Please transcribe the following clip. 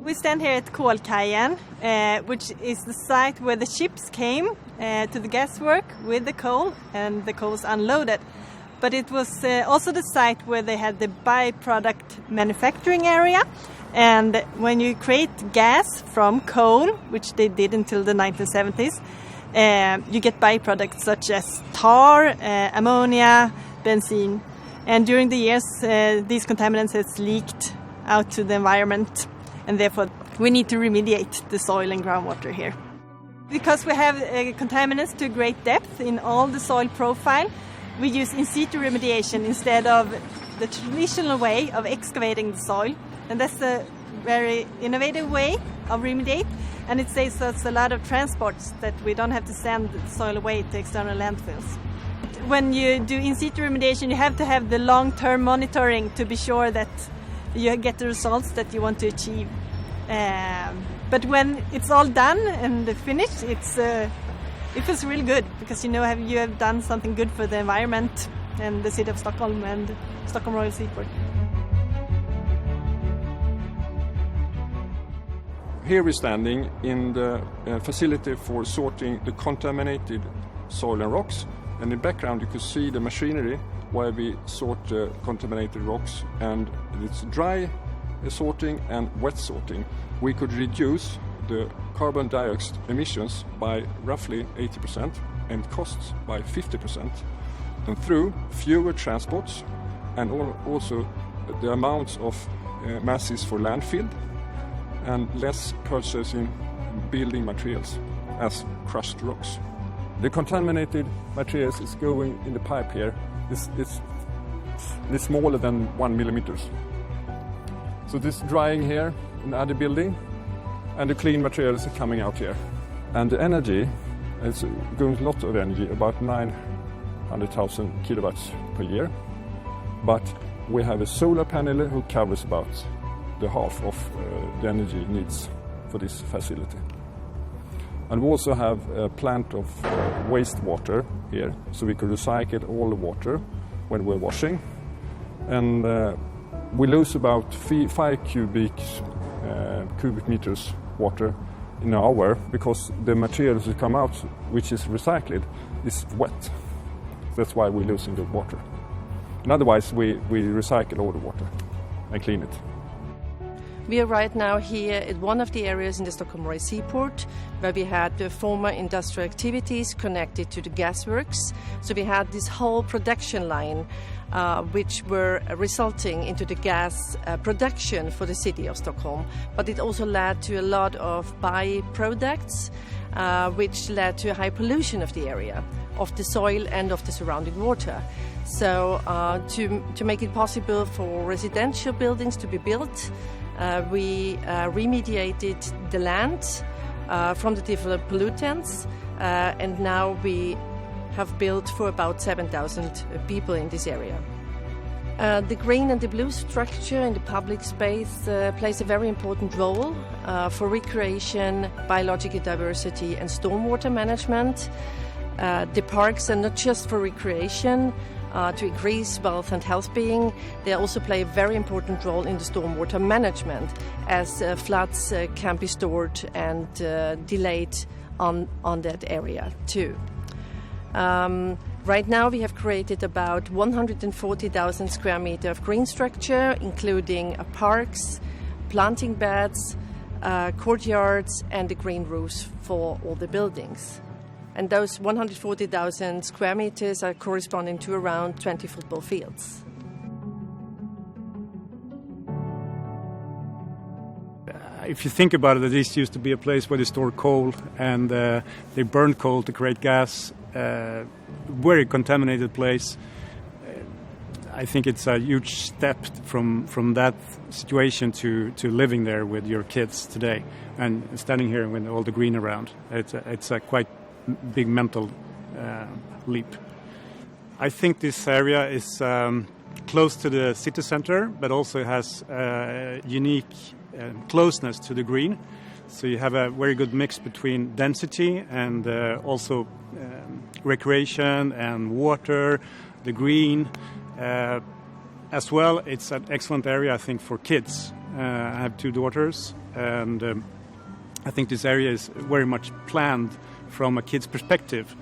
We stand here at Kollkajen, which is the site where the ships came to the gaswork with the coal, and the coal was unloaded. But it was also the site where they had the byproduct manufacturing area. And when you create gas from coal, which they did until the 1970s, you get byproducts such as tar, ammonia, benzene. And during the years, these contaminants has leaked out to the environment, and therefore we need to remediate the soil and groundwater here. Because we have contaminants to great depth in all the soil profile, we use in-situ remediation instead of the traditional way of excavating the soil. And that's a very innovative way of remediate, and it saves us a lot of transports that we don't have to send the soil away to external landfills. When you do in-situ remediation, you have to have the long-term monitoring to be sure that you get the results that you want to achieve. But when it's all done and finished, it feels really good because you know you have done something good for the environment and the City of Stockholm and Stockholm Royal Seaport. Here we're standing in the facility for sorting the contaminated soil and rocks, and in the background you can see the machinery where we sort the contaminated rocks, and it's dry sorting and wet sorting. We could reduce the carbon dioxide emissions by roughly 80% and costs by 50%, and through fewer transports and also the amounts of masses for landfill and less purchasing building materials as crushed rocks. The contaminated materials is going in the pipe here. It's smaller than 1 millimeters. So this drying here in the other building, and the clean materials are coming out here. And the energy is going a lot of energy, about 900,000 kilowatts per year. But we have a solar panel who covers about the half of the energy needs for this facility. And we also have a plant of wastewater here, so we can recycle all the water when we're washing. And we lose about 5 cubic meters water in an hour because the materials that come out, which is recycled, is wet. That's why we're losing the water. And otherwise, we recycle all the water and clean it. We are right now here at one of the areas in the Stockholm Royal Seaport where we had the former industrial activities connected to the gasworks. So we had this whole production line which were resulting into the gas production for the City of Stockholm. But it also led to a lot of byproducts which led to a high pollution of the area, of the soil and of the surrounding water. So to make it possible for residential buildings to be built, we remediated the land from the different pollutants, and now we have built for about 7,000 people in this area. The green and the blue structure in the public space plays a very important role for recreation, biological diversity and stormwater management. The parks are not just for recreation, to increase wealth and health-being. They also play a very important role in the stormwater management, as floods can be stored and delayed on that area too. Right now we have created about 140,000 square meters of green structure, including parks, planting beds, courtyards and the green roofs for all the buildings. And those 140,000 square meters are corresponding to around 20 football fields. If you think about it, this used to be a place where they store coal and they burn coal to create gas. Very contaminated place. I think it's a huge step from that situation to living there with your kids today and standing here with all the green around. It's a quite big mental leap. I think this area is close to the city center, but also has unique closeness to the green. So you have a very good mix between density and also recreation and water, the green. As well, it's an excellent area, I think, for kids I have 2 daughters, and I think this area is very much planned from a kid's perspective.